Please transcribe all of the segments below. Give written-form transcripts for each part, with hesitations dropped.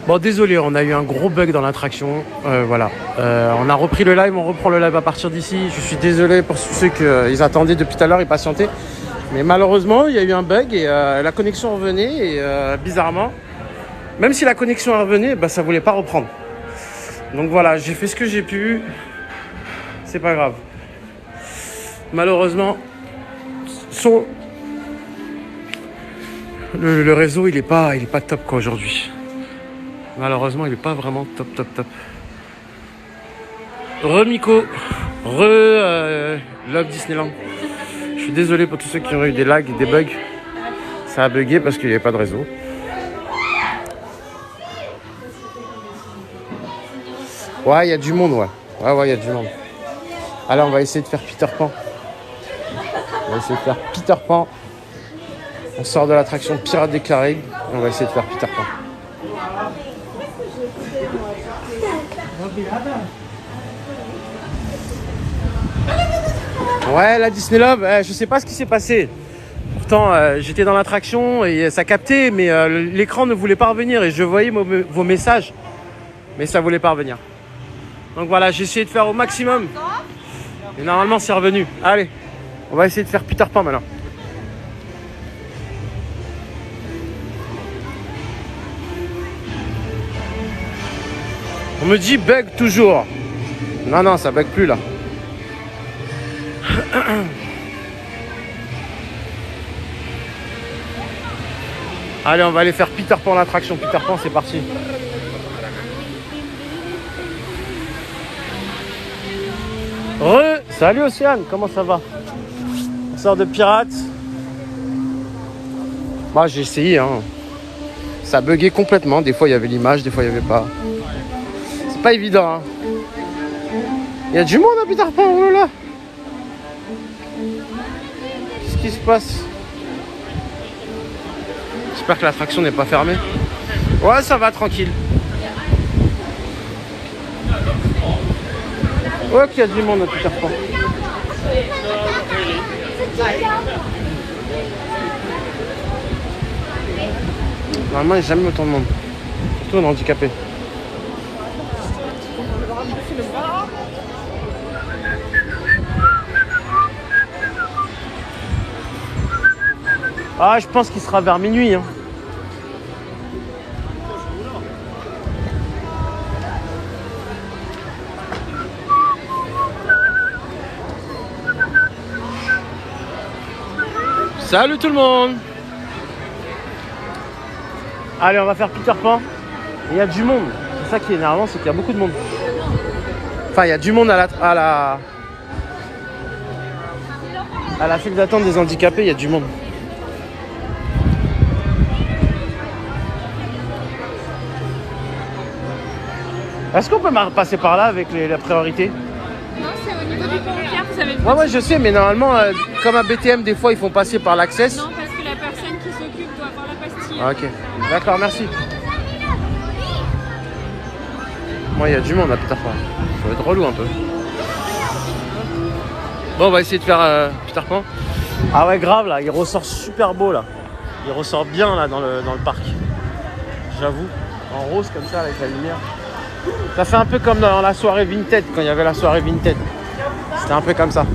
Bon, désolé, on a eu un gros bug dans l'attraction. Voilà. On a repris le live, on reprend le live à partir d'ici. Je suis désolé pour ceux qui attendaient depuis tout à l'heure, ils patientaient. Mais malheureusement, il y a eu un bug et la connexion revenait. Et bizarrement, même si la connexion revenait, bah, ça ne voulait pas reprendre. Donc voilà, j'ai fait ce que j'ai pu. C'est pas grave. Malheureusement, le réseau, il est pas top quoi aujourd'hui. Malheureusement, il est pas vraiment top. Re-Miko, Love Disneyland. Je suis désolé pour tous ceux qui ont eu des lags et des bugs. Ça a bugué parce qu'il n'y avait pas de réseau. Ouais, il y a du monde, ouais. Ouais, il y a du monde. Allez, on va essayer de faire Peter Pan. On sort de l'attraction Pirates des Caraïbes. Et on va essayer de faire Peter Pan. Ouais, la Disney Love, je sais pas ce qui s'est passé. Pourtant, j'étais dans l'attraction et ça captait, mais l'écran ne voulait pas revenir et je voyais vos messages, mais ça voulait pas revenir. Donc voilà, j'ai essayé de faire au maximum. Et normalement, c'est revenu. Allez, on va essayer de faire Peter Pan maintenant. On me dit bug toujours. Non, ça bug plus là. Allez, on va aller faire Peter Pan l'attraction. Peter Pan, c'est parti. Salut Océane, comment ça va? On sort de Pirates. Moi, j'ai essayé, hein. Ça buguait complètement. Des fois, il y avait l'image, des fois, il n'y avait pas. C'est pas évident, hein. Il y a du monde à Peter Pan, oh là là. Qu'est-ce qui se passe? J'espère que l'attraction n'est pas fermée. Ouais, ça va, tranquille. Ouais, qu'il y a du monde à Peter Pan. Normalement, il n'y a jamais autant de monde. Surtout un handicapé. Ah, je pense qu'il sera vers minuit, hein. Salut tout le monde. Allez, on va faire Peter Pan. Il y a du monde. C'est ça qui est énervant, c'est qu'il y a beaucoup de monde. Enfin, il y a du monde à la file d'attente des handicapés, il y a du monde. Est-ce qu'on peut passer par là avec la priorité? Non, c'est au niveau du pont Pierre, vous avez... Ouais, je sais, mais normalement, comme à BTM, des fois, ils font passer par l'access. Non, parce que la personne qui s'occupe doit avoir la pastille. Ah, ok, d'accord, merci. Moi, il y a du monde à Peter Pan. Ça va être relou un peu. Bon, on va essayer de faire Peter Pan. Ah ouais, grave, là, il ressort super beau, là. Il ressort bien, là, dans le parc. J'avoue, en rose, comme ça, avec la lumière. Ça fait un peu comme dans la soirée Vinted, quand il y avait la soirée Vinted. C'était un peu comme ça.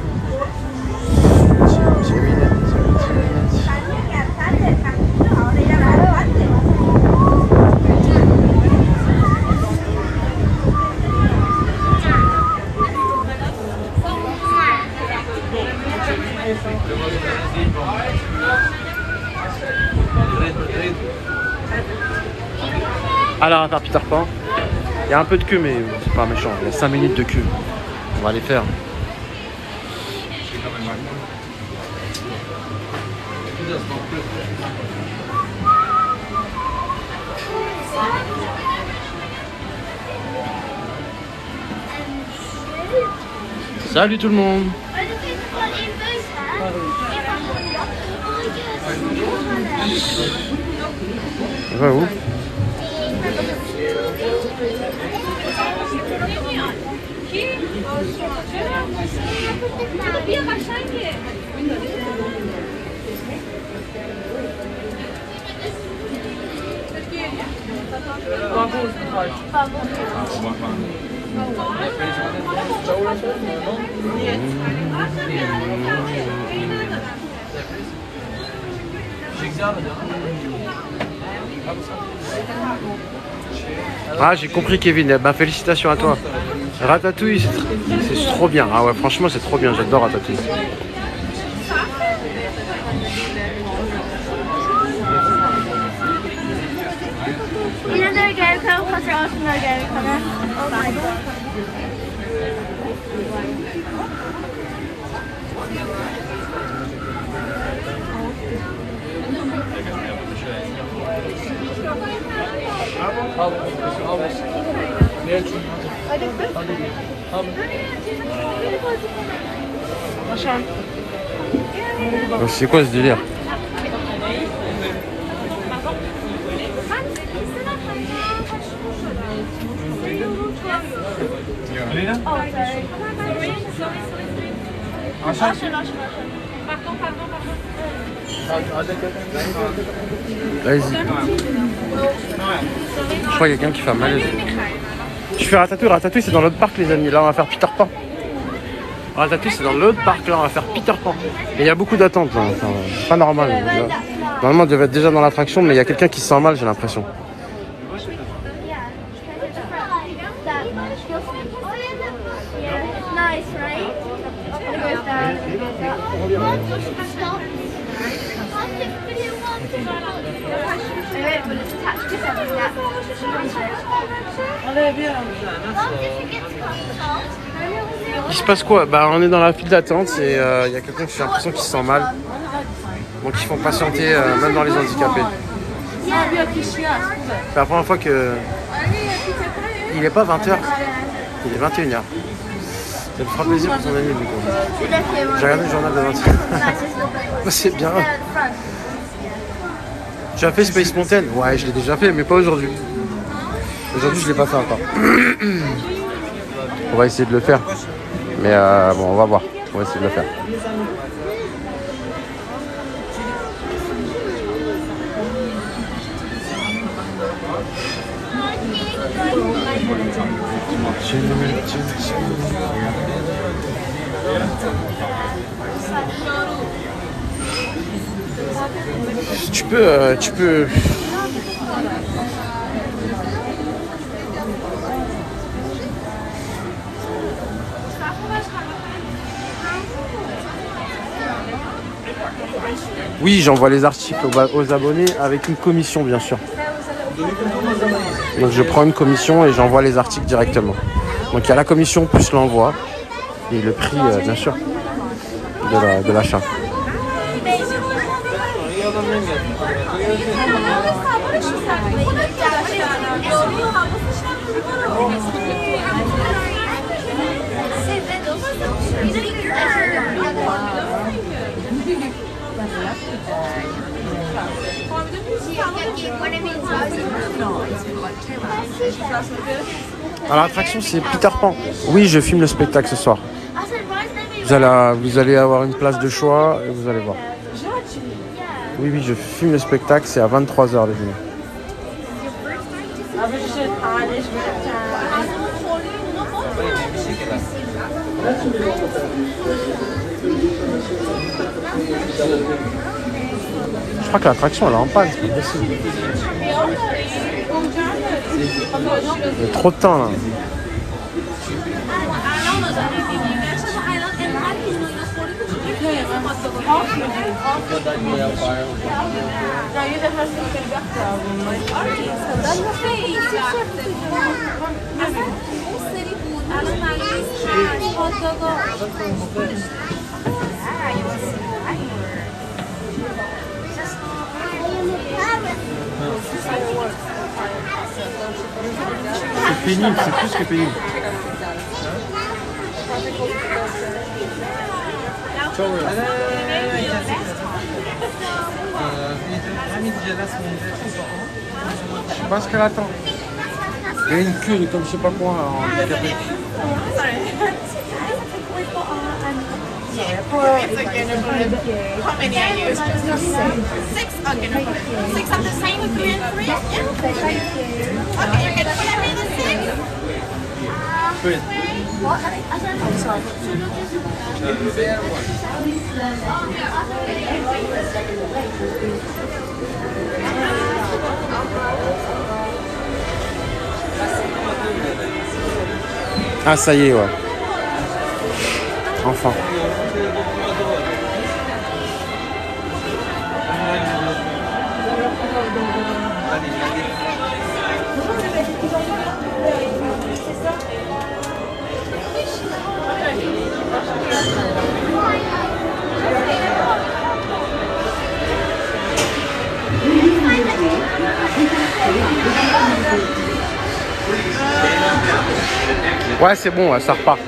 Alors, on va faire Peter Pan. Il y a un peu de queue, mais c'est pas méchant. Il y a 5 minutes de queue. On va les faire. Salut tout le monde. On va où? Ah, j'ai compris, Kevin. Eh ben, félicitations à toi. Ratatouille, c'est trop bien. Ah ouais, franchement, c'est trop bien. J'adore Ratatouille. C'est quoi ce délire? Vas-y. Je crois qu'il y a quelqu'un qui fait un malaise. Je fais Ratatouille. Ratatouille, c'est dans l'autre parc, les amis. Là, on va faire Peter Pan. Ratatouille, c'est dans l'autre parc. Là, on va faire Peter Pan. Et il y a beaucoup d'attentes. Hein. Enfin, c'est pas normal. Normalement, on devait être déjà dans l'attraction, mais il y a quelqu'un qui se sent mal, j'ai l'impression. Il se passe quoi? Bah, on est dans la file d'attente et il y a quelqu'un qui j'ai l'impression qu'il se sent mal. Donc ils font patienter même dans les handicapés. C'est la première fois que... Il n'est pas 20h, il est 21h. Ça me fera plaisir pour son ami du coup. J'ai regardé le journal de 20h. C'est bien. Tu as fait Space Mountain? Ouais, je l'ai déjà fait, mais pas aujourd'hui. Aujourd'hui, je ne l'ai pas fait encore. On va essayer de le faire. Mais bon, on va voir. On va essayer de le faire. Tu peux... Oui, j'envoie les articles aux abonnés avec une commission, bien sûr. Donc je prends une commission et j'envoie les articles directement. Donc il y a la commission plus l'envoi et le prix, bien sûr, de l'achat. Alors l'attraction c'est Peter Pan. Oui, je filme le spectacle ce soir. Vous allez avoir une place de choix et vous allez voir. Oui, je filme le spectacle, c'est à 23h les amis. Je crois que l'attraction elle est en panne, c'est pas possible. Il y a trop de temps là. C'est pénible, c'est plus que pénible. Je sais pas ce qu'elle attend. Il y a une queue de comme je sais pas quoi en handicapé. How many are you? 6. Okay, no problem. 6 of the same Korean fruit? Yeah. Okay, you're gonna put every the 6? Ah, ça y est, ouais. Enfin. Ouais, c'est bon, ouais, ça repart.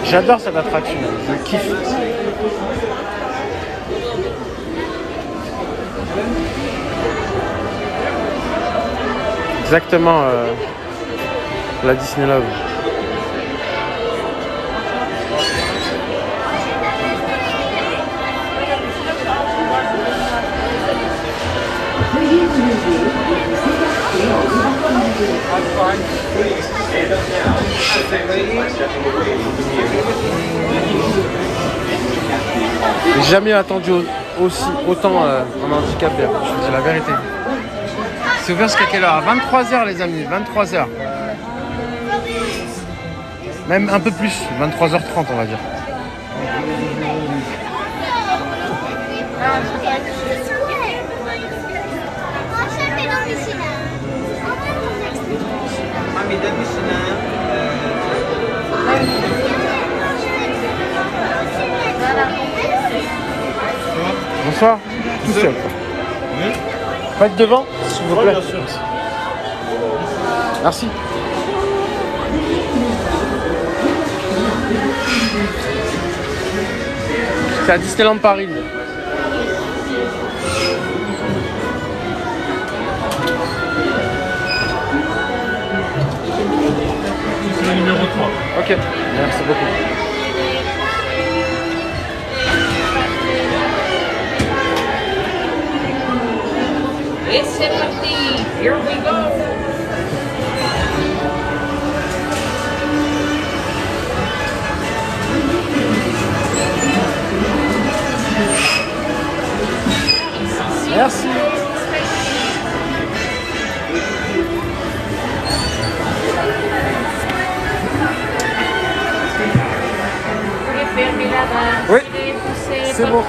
J'adore cette attraction, je kiffe. Exactement la Disney Love. J'ai jamais attendu autant en handicapé, je vous dis la vérité. C'est ouvert jusqu'à quelle heure? À 23h les amis, 23h. Même un peu plus, 23h30 on va dire. Bonsoir. Tout seul. Oui. Pas être devant, s'il vous plaît. Bien sûr. Merci. C'est à Disneyland Paris. C'est le numéro 3. Ok, merci beaucoup. Et c'est parti, here we go. Merci. Oui, c'est bon.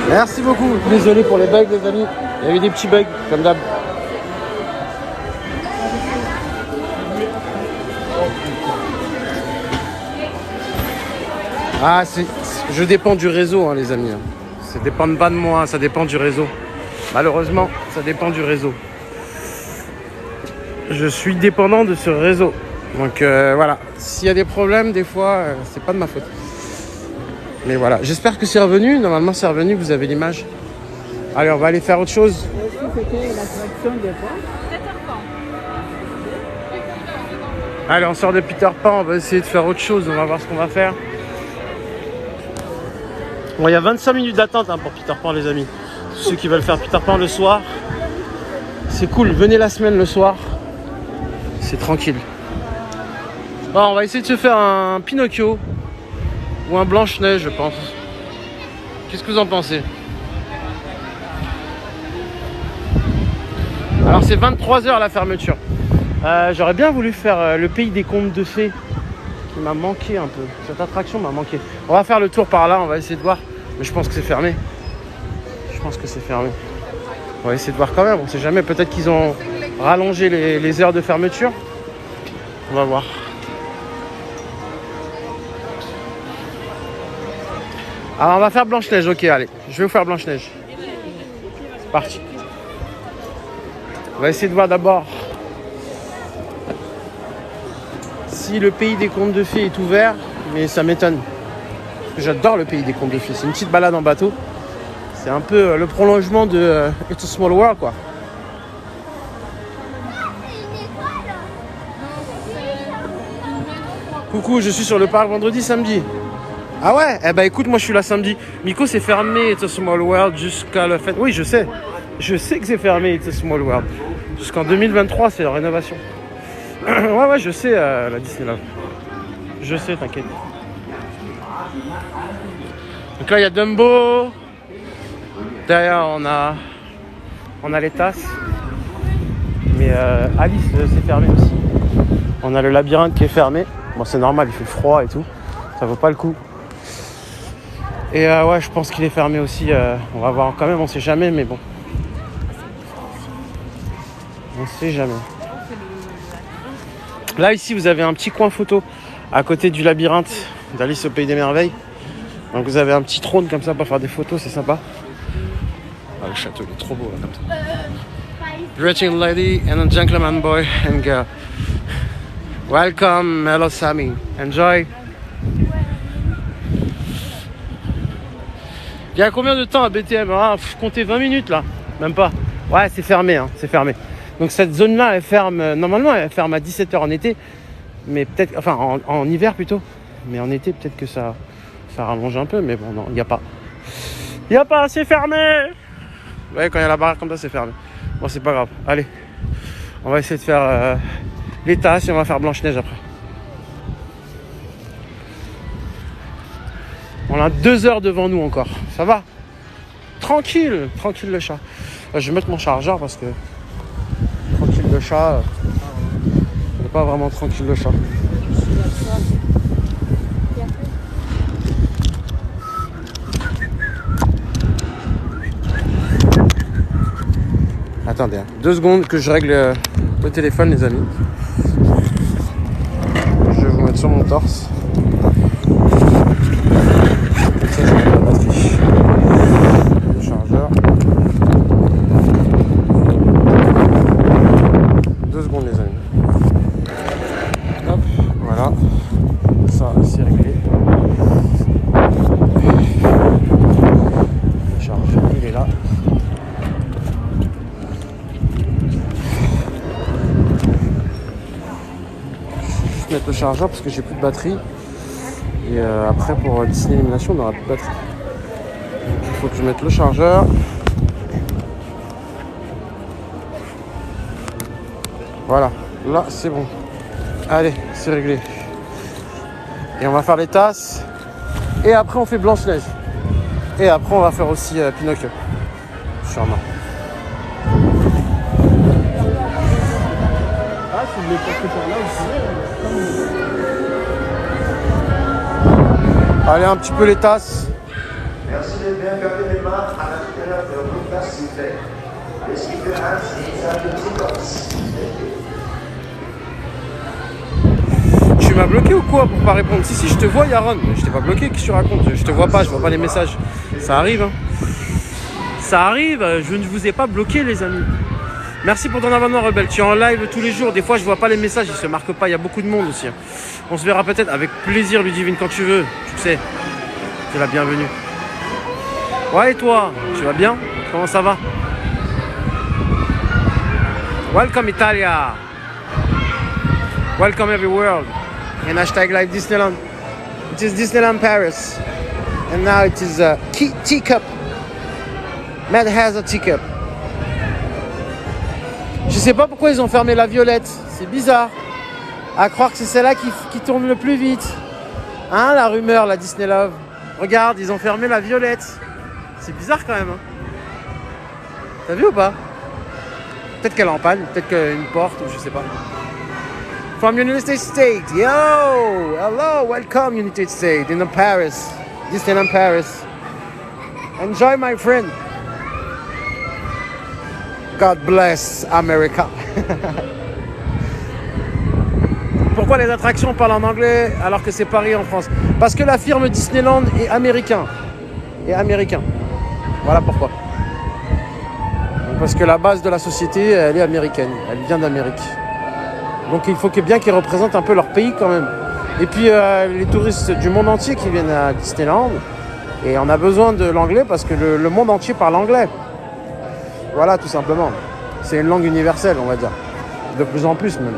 Merci beaucoup. Désolé pour les bugs, les amis. Il y a eu des petits bugs, comme d'hab. Ah, je dépends du réseau, hein, les amis. Ça dépend pas de moi, ça dépend du réseau. Malheureusement, ça dépend du réseau. Je suis dépendant de ce réseau. Donc voilà, s'il y a des problèmes, des fois, c'est pas de ma faute. Mais voilà, j'espère que c'est revenu. Normalement, c'est revenu, vous avez l'image. Allez, on va aller faire autre chose. Allez, on sort de Peter Pan, on va essayer de faire autre chose. On va voir ce qu'on va faire. Bon, il y a 25 minutes d'attente pour Peter Pan, les amis. Ceux qui veulent faire Peter Pan le soir, c'est cool. Venez la semaine le soir. C'est tranquille. Bon, on va essayer de se faire un Pinocchio ou un Blanche-Neige, je pense. Qu'est-ce que vous en pensez? Alors, c'est 23h la fermeture. J'aurais bien voulu faire le pays des contes de fées. Il m'a manqué un peu. Cette attraction m'a manqué. On va faire le tour par là, on va essayer de voir. Mais je pense que c'est fermé. Je pense que c'est fermé. On va essayer de voir quand même, on sait jamais. Peut-être qu'ils ont rallongé les heures de fermeture. On va voir. Alors on va faire Blanche-Neige, ok, allez. Je vais vous faire Blanche-Neige. C'est parti. On va essayer de voir d'abord si le pays des contes de fées est ouvert, mais ça m'étonne. Parce que j'adore le pays des contes de fées. C'est une petite balade en bateau. C'est un peu le prolongement de It's a Small World, quoi. Coucou, je suis sur le parc vendredi, samedi. Ah ouais? Eh ben écoute, moi je suis là samedi. Miko, c'est fermé It's a Small World jusqu'à la fête. Oui, je sais. Je sais que c'est fermé It's a Small World. Jusqu'en 2023, c'est la rénovation. Ouais, je sais, la Disneyland. Je sais, t'inquiète. Donc là, il y a Dumbo. Derrière, on a les tasses. Mais Alice, c'est fermé aussi. On a le labyrinthe qui est fermé. Bon, c'est normal, il fait froid et tout. Ça vaut pas le coup. Et ouais, je pense qu'il est fermé aussi. On va voir quand même, on sait jamais, mais bon. On sait jamais. Là, ici, vous avez un petit coin photo à côté du labyrinthe d'Alice au Pays des Merveilles. Donc, vous avez un petit trône comme ça pour faire des photos, c'est sympa. Ah, le château, il est trop beau, là, comme ça. Greeting lady and a gentleman boy and girl. Welcome, hello Sammy. Enjoy. Il y a combien de temps à BTM? Comptez 20 minutes, là. Même pas. Ouais, c'est fermé, hein, c'est fermé. Donc cette zone-là, elle ferme, normalement, elle ferme à 17h en été, mais peut-être, enfin en hiver plutôt. Mais en été, peut-être que ça rallonge un peu, mais bon, non, il n'y a pas. Il n'y a pas, c'est fermé. Ouais, quand il y a la barrière comme ça, c'est fermé. Bon, c'est pas grave. Allez, on va essayer de faire les tasses et on va faire Blanche-Neige après. On a 2 heures devant nous encore. Ça va? Tranquille, tranquille le chat. Je vais mettre mon chargeur parce que tranquille le chat, il n'est pas vraiment tranquille le chat. Attendez, 2 secondes que je règle le téléphone, les amis. Je vais vous mettre sur mon torse. Ça, je mets la batterie. Le chargeur. 2 secondes, les amis. Hop, voilà. Ça, c'est réglé. Le chargeur, il est là. Je vais mettre le chargeur parce que j'ai plus de batterie. Et après, pour Disney Illumination, on n'aura plus de batterie. Donc, il faut que je mette le chargeur. Voilà, là c'est bon. Allez, c'est réglé. Et on va faire les tasses. Et après, on fait Blanche-Neige. Et après, on va faire aussi Pinocchio. Sûrement. Ah, si vous voulez passer par là, vous pouvez. Allez, un petit peu les tasses. Merci d'être bien gardé les mains. Tu m'as bloqué ou quoi pour pas répondre? Si, je te vois, Yaron. Je t'ai pas bloqué, qu'est-ce que tu racontes? Je te vois pas, je vois pas les messages. Ça arrive, hein. Ça arrive, je ne vous ai pas bloqué, les amis. Merci pour ton abonnement, Rebelle. Tu es en live tous les jours. Des fois, je vois pas les messages, ils se marquent pas. Il y a beaucoup de monde aussi. On se verra peut-être avec plaisir, Ludivine, quand tu veux. Tu sais, tu es la bienvenue. Ouais, et toi? Tu vas bien? Comment ça va? Welcome, Italia. Welcome, every world. And hashtag live Disneyland. It is Disneyland Paris. And now it is a teacup. Matt has a teacup. Je sais pas pourquoi ils ont fermé la violette. C'est bizarre. À croire que c'est celle-là qui tourne le plus vite. Hein, la rumeur, la Disney Love. Regarde, ils ont fermé la violette. C'est bizarre quand même. Hein. T'as vu ou pas? Peut-être qu'elle est en panne, peut-être qu'une porte ou je sais pas. From United States. Yo! Hello, welcome United States in Paris. Disneyland Paris. Enjoy, my friend. God bless America. Pourquoi les attractions parlent en anglais alors que c'est Paris en France? Parce que la firme Disneyland est américain. Voilà pourquoi. Parce que la base de la société, elle est américaine. Elle vient d'Amérique. Donc il faut bien qu'ils représentent un peu leur pays quand même. Et puis les touristes du monde entier qui viennent à Disneyland. Et on a besoin de l'anglais parce que le monde entier parle anglais. Voilà, tout simplement. C'est une langue universelle, on va dire. De plus en plus, même.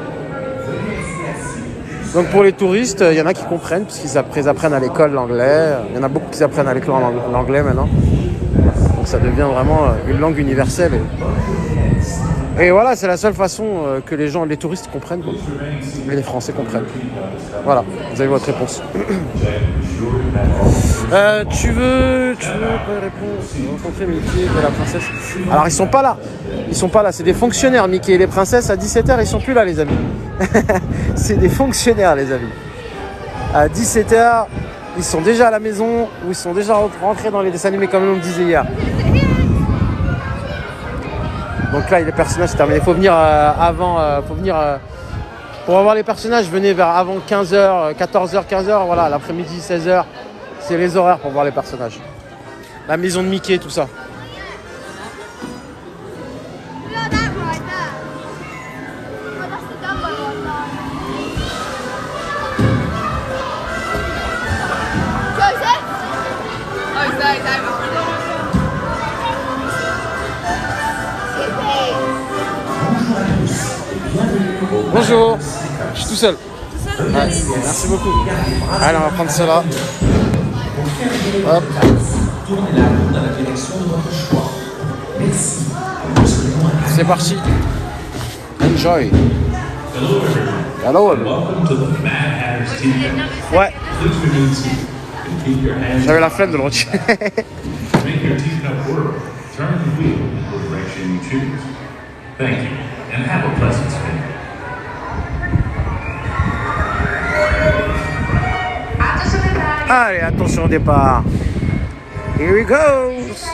Donc pour les touristes, il y en a qui comprennent, puisqu'ils apprennent à l'école l'anglais. Il y en a beaucoup qui apprennent à l'école l'anglais maintenant. Donc ça devient vraiment une langue universelle. Et voilà, c'est la seule façon que les touristes comprennent, quoi. Et les Français comprennent. Voilà, vous avez votre réponse. Tu veux rencontrer Mickey et la princesse? Alors ils sont pas là, c'est des fonctionnaires. Mickey et les princesses à 17h, ils sont plus là, les amis. C'est des fonctionnaires, les amis. À 17h, ils sont déjà à la maison ou ils sont déjà rentrés dans les dessins animés comme on me disait hier. Donc là, les personnages, c'est terminé. Il faut venir pour avoir les personnages, venez vers avant 15h, 14h, 15h, voilà, l'après-midi, 16h. C'est les horaires pour voir les personnages. La maison de Mickey, tout ça. Bonjour, je suis tout seul. Ouais, merci beaucoup. Allez, on va prendre cela. Hop. C'est parti. Enjoy. Hello. Ouais. J'avais la flemme de le retirer. Thank you, and have a pleasant spin. Allez, attention au départ. Here we goes.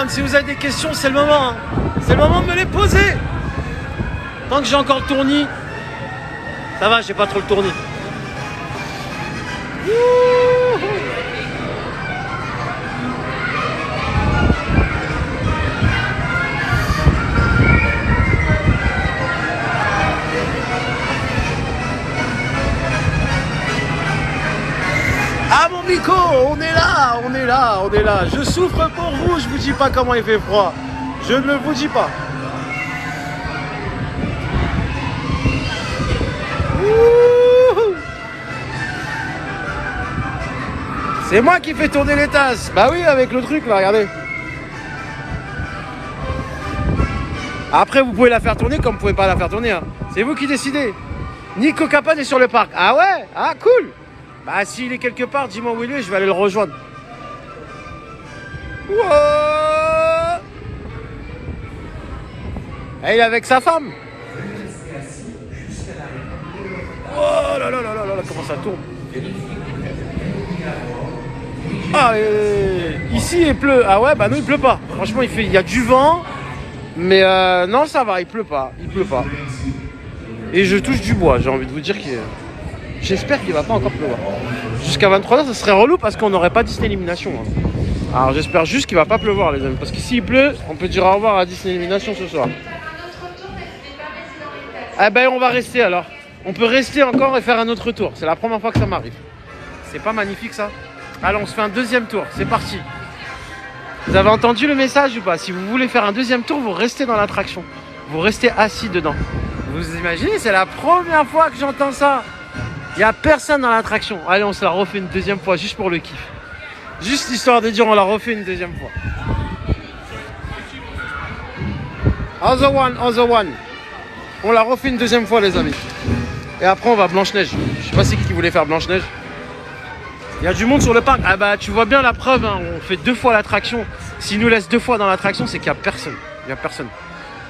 Si vous avez des questions, c'est le moment. Hein. C'est le moment de me les poser. Tant que j'ai encore le tournis, ça va, j'ai pas trop le tournis. Ah mon Nico, on est là. Je souffre pour vous, je vous dis pas comment il fait froid. Je ne vous dis pas. C'est moi qui fais tourner les tasses. Bah oui, avec le truc là, regardez. Après, vous pouvez la faire tourner comme vous pouvez pas la faire tourner. Hein. C'est vous qui décidez. Nico Capone est sur le parc. Ah ouais? Ah cool. Bah s'il est quelque part, dis-moi où il est, je vais aller le rejoindre. Wow. Et il est avec sa femme. Oh là là là là là, comment ça tourne. Ah, ici il pleut. Ah ouais, bah non il pleut pas. Franchement il y a du vent. Mais non ça va, il pleut pas. Et je touche du bois, j'ai envie de vous dire que j'espère qu'il va pas encore pleuvoir. Jusqu'à 23h ça serait relou parce qu'on n'aurait pas Disney Élimination. Hein. Alors j'espère juste qu'il va pas pleuvoir les amis. Parce que s'il pleut, on peut dire au revoir à Disney Élimination ce soir. Ah ben on va rester alors. On peut rester encore et faire un autre tour. C'est la première fois que ça m'arrive. C'est pas magnifique ça? Allez, on se fait un deuxième tour. C'est parti. Vous avez entendu le message ou pas? Si vous voulez faire un deuxième tour, vous restez dans l'attraction. Vous restez assis dedans. Vous imaginez? C'est la première fois que j'entends ça. Il n'y a personne dans l'attraction. Allez, on se la refait une deuxième fois juste pour le kiff. Juste histoire de dire on la refait une deuxième fois. Other one. On la refait une deuxième fois les amis. Et après on va Blanche-Neige. Je sais pas c'est qui voulait faire Blanche-Neige. Il y a du monde sur le parc. Ah bah tu vois bien la preuve, hein. On fait 2 fois l'attraction. S'ils nous laissent 2 fois dans l'attraction, c'est qu'il n'y a personne. Il y a personne.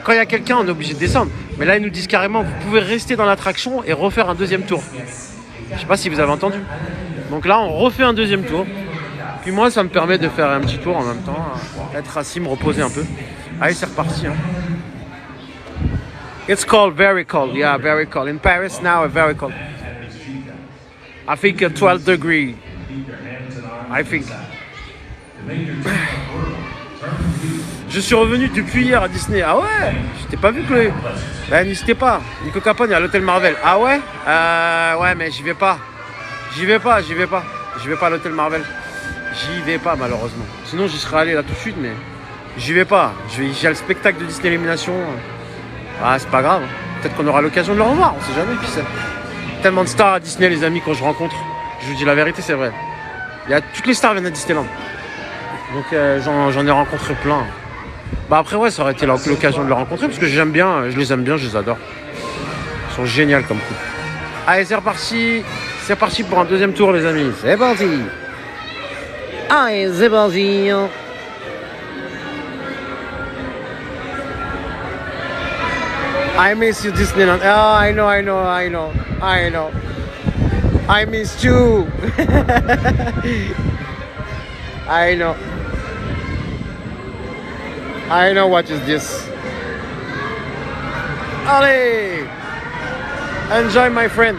Quand il y a quelqu'un, on est obligé de descendre. Mais là ils nous disent carrément vous pouvez rester dans l'attraction et refaire un deuxième tour. Je sais pas si vous avez entendu. Donc là on refait un deuxième tour. Puis moi ça me permet de faire un petit tour en même temps. Être assis, me reposer un peu. Allez c'est reparti. Hein. It's cold, very cold. Yeah, very cold. In Paris now, very cold. I think 12 degrees. I think. Je suis revenu depuis hier à Disney. Ah ouais? Je t'ai pas vu, Chloé. Ben, n'hésitez pas. Nico Capone est à l'hôtel Marvel. Ah ouais? Ouais, mais j'y vais pas. J'y vais pas à l'hôtel Marvel. J'y vais pas, malheureusement. Sinon, j'y serais allé là tout de suite, mais j'y vais pas. J'ai le spectacle de Disney Élimination. Ah, c'est pas grave. Peut-être qu'on aura l'occasion de le revoir. On sait jamais, qui sait. Tellement de stars à Disney, les amis, quand je rencontre. Je vous dis la vérité, c'est vrai. Toutes les stars viennent à Disneyland. Donc j'en ai rencontré plein. Bah après ouais ça aurait été l'occasion de les rencontrer parce que je les aime bien, je les adore. Ils sont géniaux comme couple. Allez c'est reparti pour un deuxième tour les amis. C'est parti. Allez c'est parti. I miss you Disneyland. Oh I know. I missed you. I know what is this. Allez, enjoy my friend.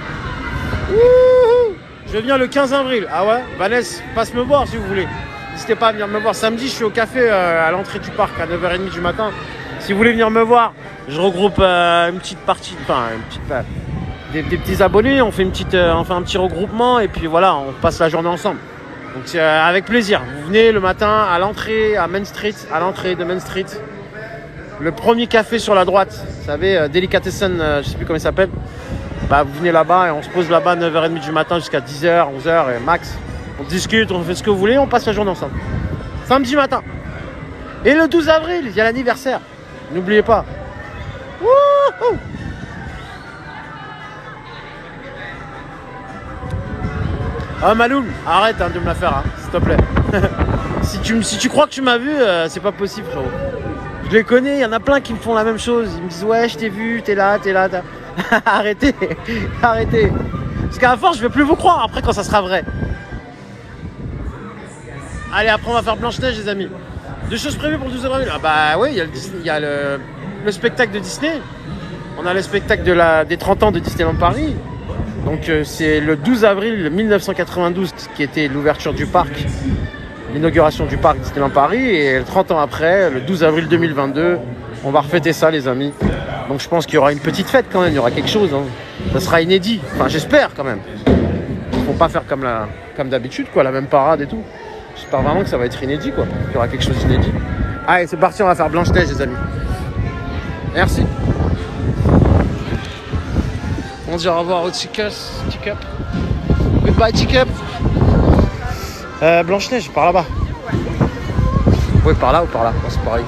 Wouhou. Je viens le 15 avril. Ah ouais, Vanessa, passe me voir si vous voulez. N'hésitez pas à venir me voir. Samedi, je suis au café à l'entrée du parc à 9h30 du matin. Si vous voulez venir me voir, je regroupe une petite partie, des petits abonnés. On fait un petit regroupement et puis voilà, on passe la journée ensemble. Donc c'est avec plaisir. Vous venez le matin à l'entrée à Main Street, à l'entrée de Main Street. Le premier café sur la droite, vous savez, Delicatessen, je sais plus comment il s'appelle. Bah vous venez là-bas et on se pose là-bas 9h30 du matin jusqu'à 10h, 11h et max. On discute, on fait ce que vous voulez, on passe la journée ensemble. Samedi matin. Et le 12 avril, il y a l'anniversaire. N'oubliez pas. Wouhou. Ah Maloum, arrête de me la faire, hein, s'il te plaît. si tu crois que tu m'as vu, c'est pas possible frérot. Je les connais, il y en a plein qui me font la même chose. Ils me disent ouais je t'ai vu, t'es là. Arrêtez. Parce qu'à la force je vais plus vous croire après quand ça sera vrai. Allez après on va faire Blanche-Neige les amis. 2 choses prévues pour le 12 avril. Ah bah oui, il y a le spectacle de Disney. On a le spectacle des 30 ans de Disneyland Paris. Donc c'est le 12 avril 1992 qui était l'ouverture du parc, l'inauguration du parc Disneyland Paris. Et 30 ans après, le 12 avril 2022, on va refêter ça les amis. Donc je pense qu'il y aura une petite fête quand même, il y aura quelque chose. Hein. Ça sera inédit, enfin j'espère quand même. Ils vont pas faire comme d'habitude, quoi, la même parade et tout. J'espère vraiment que ça va être inédit, quoi. Qu'il y aura quelque chose d'inédit. Allez c'est parti, on va faire Blanche-Neige les amis. Merci. On dit au revoir au Teacup. Goodbye Teacup. Blanche-Neige, par là-bas. Oui, par là ou par là? Non, c'est pareil.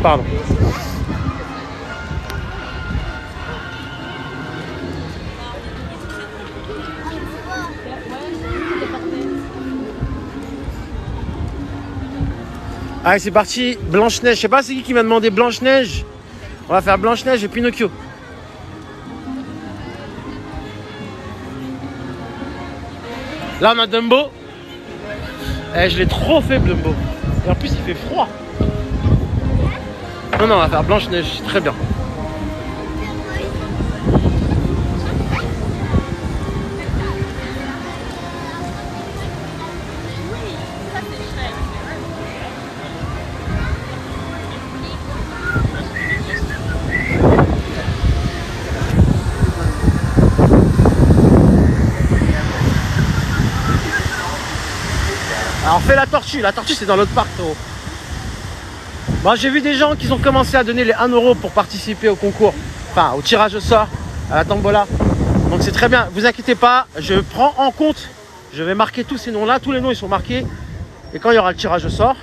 Pardon. Allez, c'est parti. Blanche-Neige. Je sais pas c'est qui m'a demandé Blanche-Neige. On va faire Blanche-Neige et Pinocchio. Là, on a Dumbo. Eh, je l'ai trop fait, Dumbo. Et en plus, il fait froid. Non, non, on va faire Blanche-Neige. Très bien. Alors fais la tortue c'est dans l'autre parc, gros. Moi j'ai vu des gens qui ont commencé à donner les 1 € pour participer au concours, enfin au tirage au sort, à la tombola. Donc c'est très bien, vous inquiétez pas, je prends en compte, je vais marquer tous ces noms-là, tous les noms ils sont marqués. Et quand il y aura le tirage au sort,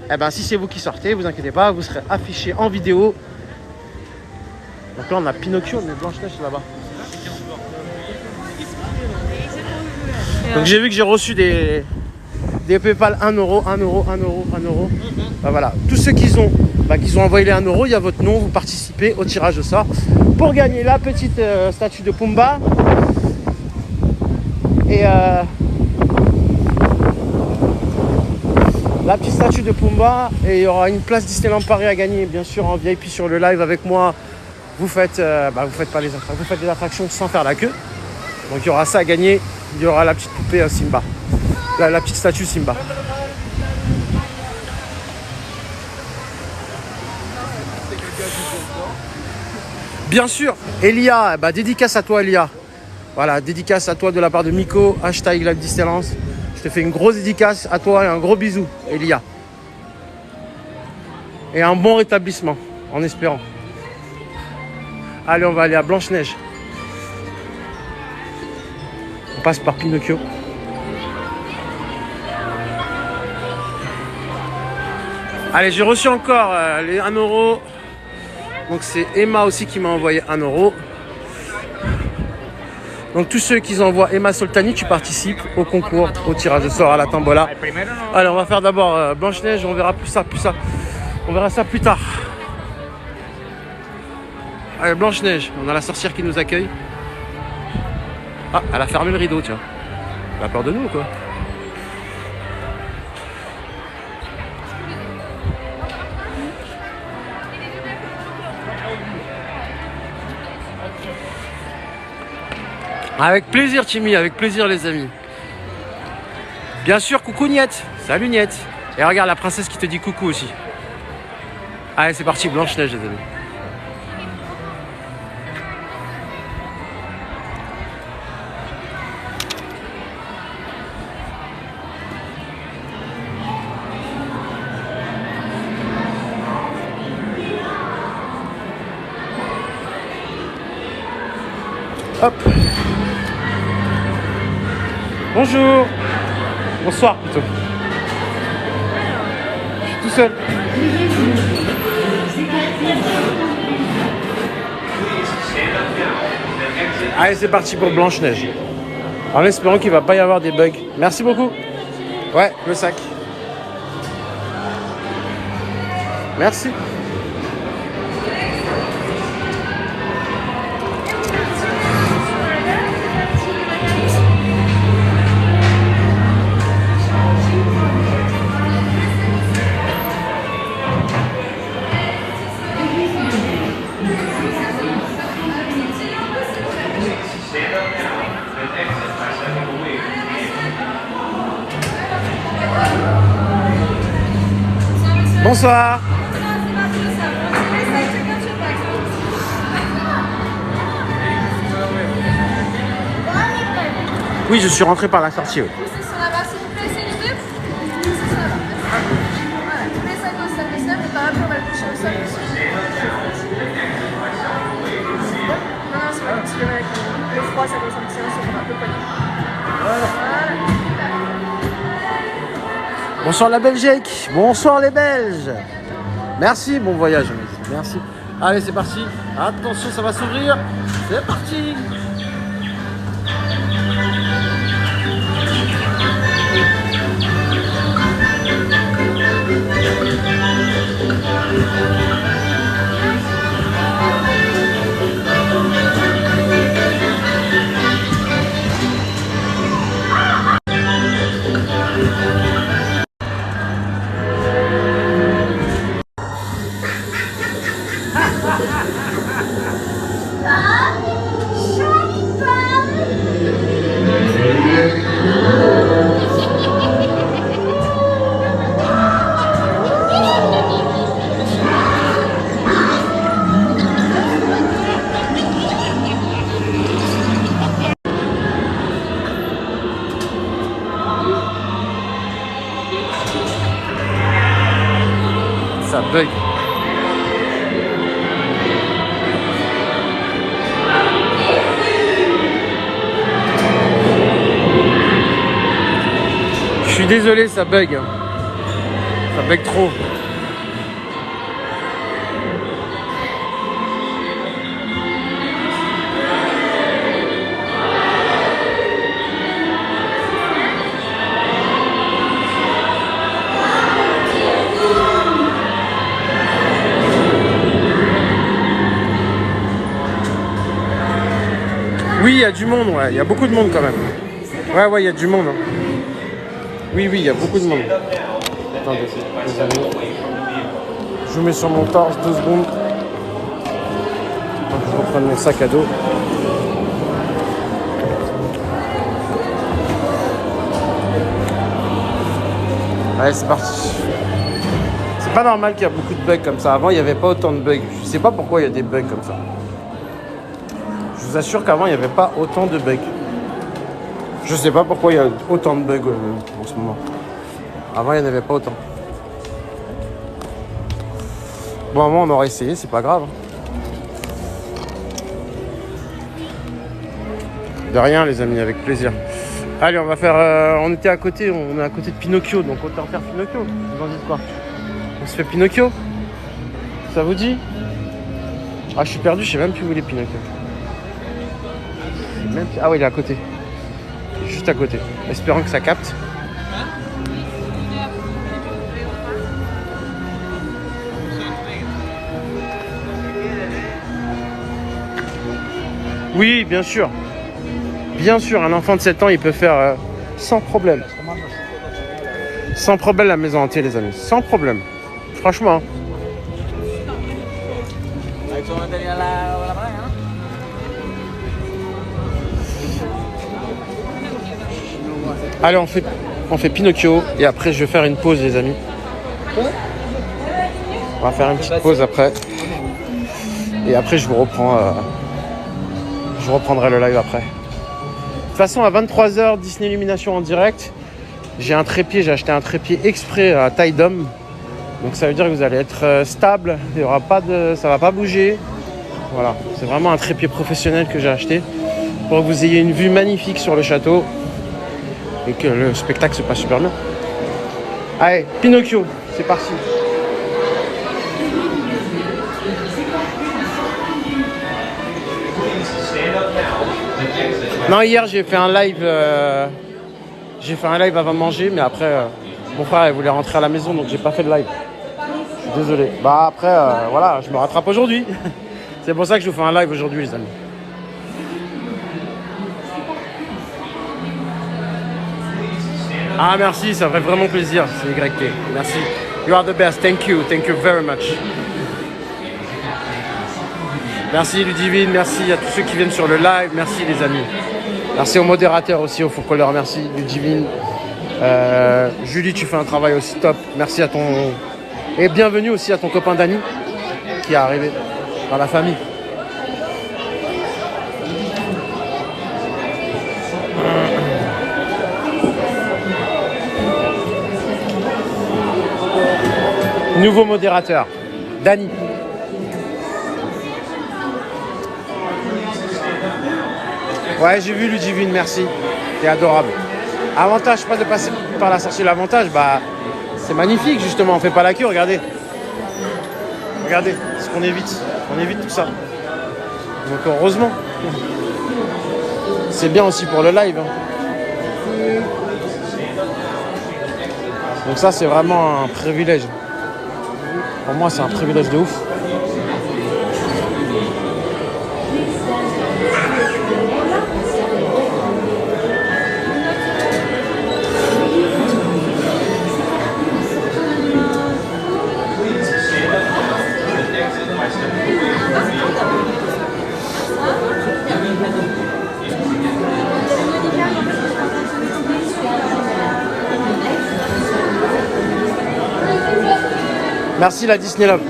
eh ben si c'est vous qui sortez, vous inquiétez pas, vous serez affiché en vidéo. Donc là on a Pinocchio, mais Blanche-Neige là-bas. Donc j'ai vu que j'ai reçu des PayPal 1 €, 1 €, 1 €, 1 €. Bah voilà, tous ceux qui ont envoyé les 1 €, il y a votre nom, vous participez au tirage au sort pour gagner la petite statue de Pumba. Et la petite statue de Pumba, et il y aura une place Disneyland Paris à gagner, bien sûr, en VIP sur le live avec moi. Vous faites, vous faites des attractions sans faire la queue. Donc il y aura ça à gagner. Il y aura la petite poupée Simba. La petite statue Simba. Bien sûr, Elia, dédicace à toi Elia. Voilà, dédicace à toi de la part de Miko, hashtag Live Disneyland. Je te fais une grosse dédicace à toi et un gros bisou, Elia. Et un bon rétablissement, en espérant. Allez, on va aller à Blanche-Neige. On passe par Pinocchio. Allez, j'ai reçu encore les 1 €. Donc c'est Emma aussi qui m'a envoyé 1 €. Donc tous ceux qui envoient Emma Soltani, tu participes au concours, au tirage au sort, à la tombola. Allez, on va faire d'abord Blanche-Neige, on verra plus ça. On verra ça plus tard. Allez, Blanche-Neige, on a la sorcière qui nous accueille. Ah, elle a fermé le rideau, tiens. Elle a peur de nous ou quoi? Avec plaisir, Timmy, avec plaisir, les amis. Bien sûr, coucou Niette. Salut Niette. Et regarde la princesse qui te dit coucou aussi. Allez, c'est parti, Blanche-Neige, les amis. Hop. Bonjour. Bonsoir plutôt. Je suis tout seul. Allez, c'est parti pour Blanche-Neige. En espérant qu'il ne va pas y avoir des bugs. Merci beaucoup. Ouais, le sac. Merci. Bonsoir. Oui, je suis rentré par la sortie. Oui. Bonsoir la Belgique, bonsoir les Belges. Merci, bon voyage. Merci. Allez, c'est parti. Attention, ça va s'ouvrir. C'est parti. Ça bug. Je suis désolé, ça bug. Ça bug trop. Oui, il y a du monde, ouais. Il y a beaucoup de monde quand même. Ouais, il y a du monde. Hein. Oui, il y a beaucoup de monde. Attendez, les amis. Je vous mets sur mon torse 2 secondes. Je vais reprendre mon sac à dos. Allez, c'est parti. C'est pas normal qu'il y a beaucoup de bugs comme ça. Avant, il n'y avait pas autant de bugs. Je sais pas pourquoi il y a des bugs comme ça. Je vous assure qu'avant, il n'y avait pas autant de bugs. Je sais pas pourquoi il y a autant de bugs en ce moment. Avant, il n'y en avait pas autant. Bon, avant, on aurait essayé, c'est pas grave. De rien, les amis, avec plaisir. Allez, on va faire... on était à côté, on est à côté de Pinocchio, donc autant faire Pinocchio. Vous en dites quoi? On se fait Pinocchio? Ça vous dit? Ah, je suis perdu, je sais même plus où il est Pinocchio. Ah oui, il est à côté. Juste à côté. Espérons que ça capte. Oui, bien sûr. Bien sûr, un enfant de 7 ans, il peut faire sans problème. Sans problème la maison entière, les amis. Sans problème. Franchement. Allez, on fait Pinocchio et après je vais faire une pause, les amis. On va faire une petite pause après. Et après je vous reprends. Je reprendrai le live après. De toute façon, à 23h, Disney Illumination en direct. J'ai acheté un trépied exprès à taille d'homme. Donc ça veut dire que vous allez être stable. Il y aura pas de, ça va pas bouger. Voilà, c'est vraiment un trépied professionnel que j'ai acheté pour que vous ayez une vue magnifique sur le château. Et que le spectacle se passe super bien. Allez, Pinocchio, c'est parti. Non, hier j'ai fait un live. J'ai fait un live avant de manger, mais après, mon frère il voulait rentrer à la maison, donc j'ai pas fait de live. Je suis désolé. Bah après, voilà, je me rattrape aujourd'hui. C'est pour ça que je vous fais un live aujourd'hui, les amis. Ah merci, ça fait vraiment plaisir, c'est YT. Merci. You are the best, thank you very much. Merci Ludivine, merci à tous ceux qui viennent sur le live, merci les amis. Merci aux modérateurs aussi, il faut qu'on les remercie, Ludivine. Julie, tu fais un travail aussi top, merci à ton... Et bienvenue aussi à ton copain Dany, qui est arrivé dans la famille. Nouveau modérateur, Dany. Ouais, j'ai vu Ludivine, merci. T'es adorable. Avantage, pas de passer par la sortie. L'avantage, bah, c'est magnifique justement. On fait pas la queue, regardez. Regardez, ce qu'on évite. On évite tout ça. Donc heureusement. C'est bien aussi pour le live. Hein. Donc ça, c'est vraiment un privilège. Pour moi, c'est un privilège de ouf. Merci la Disney Love.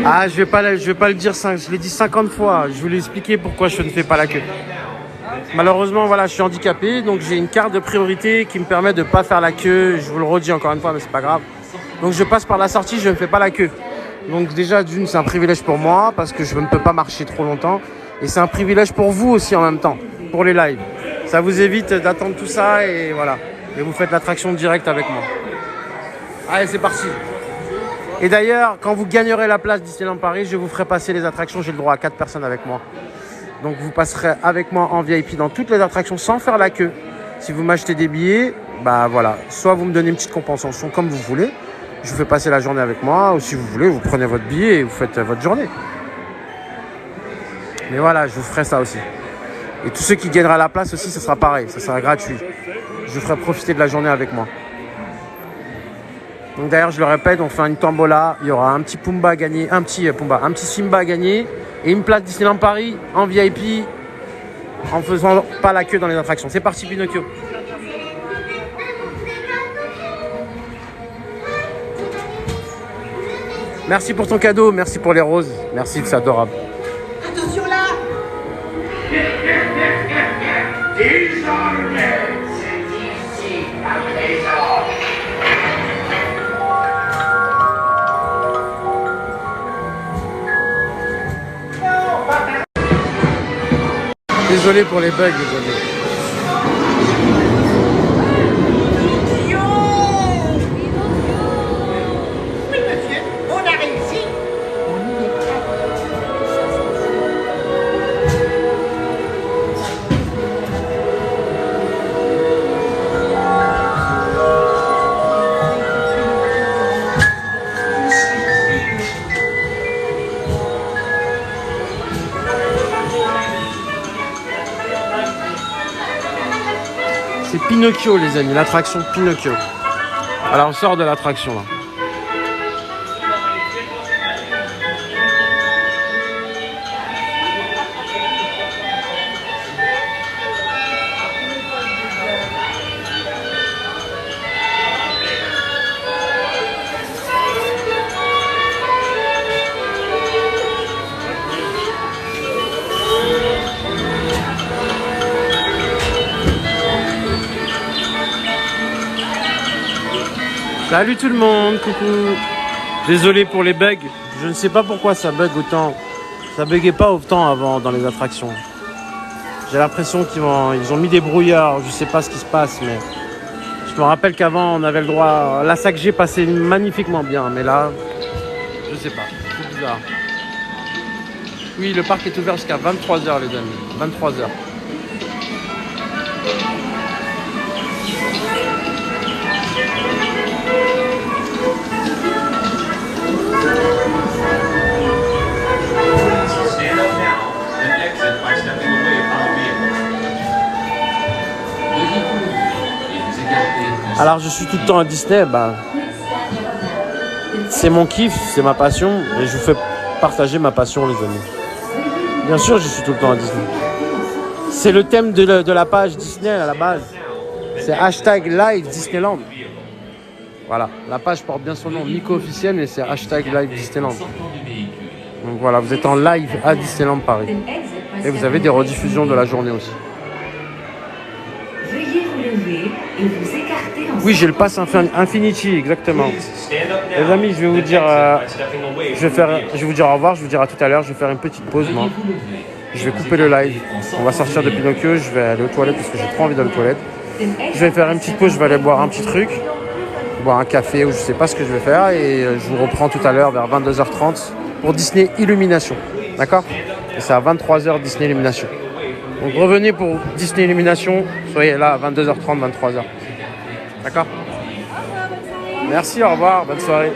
Ah, je vais pas le dire, je l'ai dit 50 fois. Je voulais expliquer pourquoi je ne fais pas la queue. Malheureusement, voilà, je suis handicapé, donc j'ai une carte de priorité qui me permet de ne pas faire la queue. Je vous le redis encore une fois, mais c'est pas grave. Donc je passe par la sortie, je ne fais pas la queue. Donc déjà, d'une, c'est un privilège pour moi parce que je ne peux pas marcher trop longtemps. Et c'est un privilège pour vous aussi en même temps, pour les lives. Ça vous évite d'attendre tout ça et voilà. Et vous faites l'attraction directe avec moi. Allez, c'est parti. Et d'ailleurs, quand vous gagnerez la place Disneyland Paris, je vous ferai passer les attractions. J'ai le droit à 4 personnes avec moi. Donc vous passerez avec moi en VIP dans toutes les attractions sans faire la queue. Si vous m'achetez des billets, bah voilà. Soit vous me donnez une petite compensation comme vous voulez. Je vous fais passer la journée avec moi. Ou si vous voulez, vous prenez votre billet et vous faites votre journée. Mais voilà, je vous ferai ça aussi. Et tous ceux qui gagneront la place aussi, ce sera pareil. Ça sera gratuit. Je vous ferai profiter de la journée avec moi. Donc d'ailleurs, je le répète, on fait une tombola. Il y aura un petit Pumba à gagner, un petit Simba à gagner et une place Disneyland Paris en VIP en faisant pas la queue dans les attractions. C'est parti, Pinocchio. Merci pour ton cadeau, merci pour les roses. Merci, c'est adorable. Attention là! Désolé pour les bugs, désolé. Oui, monsieur, on a réussi. C'est Pinocchio, les amis, l'attraction Pinocchio. Alors, on sort de l'attraction, là. Salut tout le monde, coucou. Désolé pour les bugs. Je ne sais pas pourquoi ça bug autant. Ça buguait pas autant avant dans les attractions. J'ai l'impression qu'ils ont mis des brouillards. Je sais pas ce qui se passe, mais je me rappelle qu'avant on avait le droit. La 5G passait magnifiquement bien, mais là, je sais pas. C'est bizarre. Oui, le parc est ouvert jusqu'à 23h, les amis. 23h. Stand up now and exit by stepping away from the vehicle. Alors je suis tout le temps à Disney, bah C'est mon kiff, c'est ma passion et je vous fais partager ma passion, les amis. Bien sûr, je suis tout le temps à Disney. C'est le thème de la page Disney à la base. C'est hashtag live Disneyland. Voilà, la page porte bien son nom, Nico officiel, mais c'est hashtag live Disneyland. Donc voilà, vous êtes en live à Disneyland Paris. Et vous avez des rediffusions de la journée aussi. Veuillez relever et vous écarter en Oui, j'ai le pass Infinity, exactement. Les amis, je vais vous dire, je vais vous dire au revoir, je vous dire à tout à l'heure, je vais faire une petite pause, moi. Je vais couper le live. On va sortir de Pinocchio, je vais aller aux toilettes parce que j'ai trop envie d'aller aux toilettes. Je vais faire une petite pause, je vais aller boire un petit truc, boire un café ou je sais pas ce que je vais faire et je vous reprends tout à l'heure vers 22h30 pour Disney Illumination. D'accord? Et c'est à 23h Disney Illumination. Donc revenez pour Disney Illumination, soyez là à 22h30, 23h. D'accord? Merci, au revoir, bonne soirée.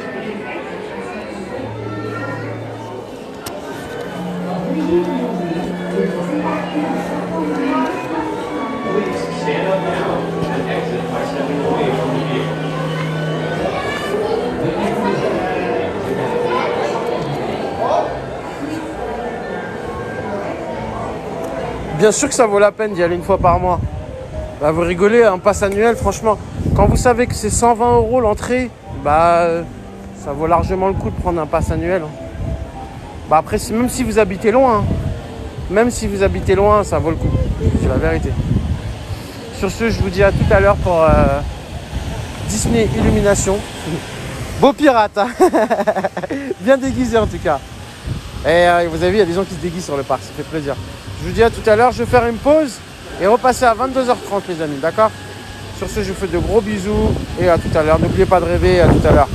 Bien sûr que ça vaut la peine d'y aller une fois par mois. Bah, vous rigolez, un pass annuel, franchement, quand vous savez que c'est 120 € l'entrée, bah ça vaut largement le coup de prendre un pass annuel. Bah après, même si vous habitez loin, ça vaut le coup. C'est la vérité. Sur ce, je vous dis à tout à l'heure pour Disney Illumination. Beau pirate, hein. Bien déguisé en tout cas. Et vous avez vu, il y a des gens qui se déguisent sur le parc, ça fait plaisir. Je vous dis à tout à l'heure, je vais faire une pause et repasser à 22h30 les amis, d'accord? Sur ce, je vous fais de gros bisous et à tout à l'heure. N'oubliez pas de rêver, à tout à l'heure.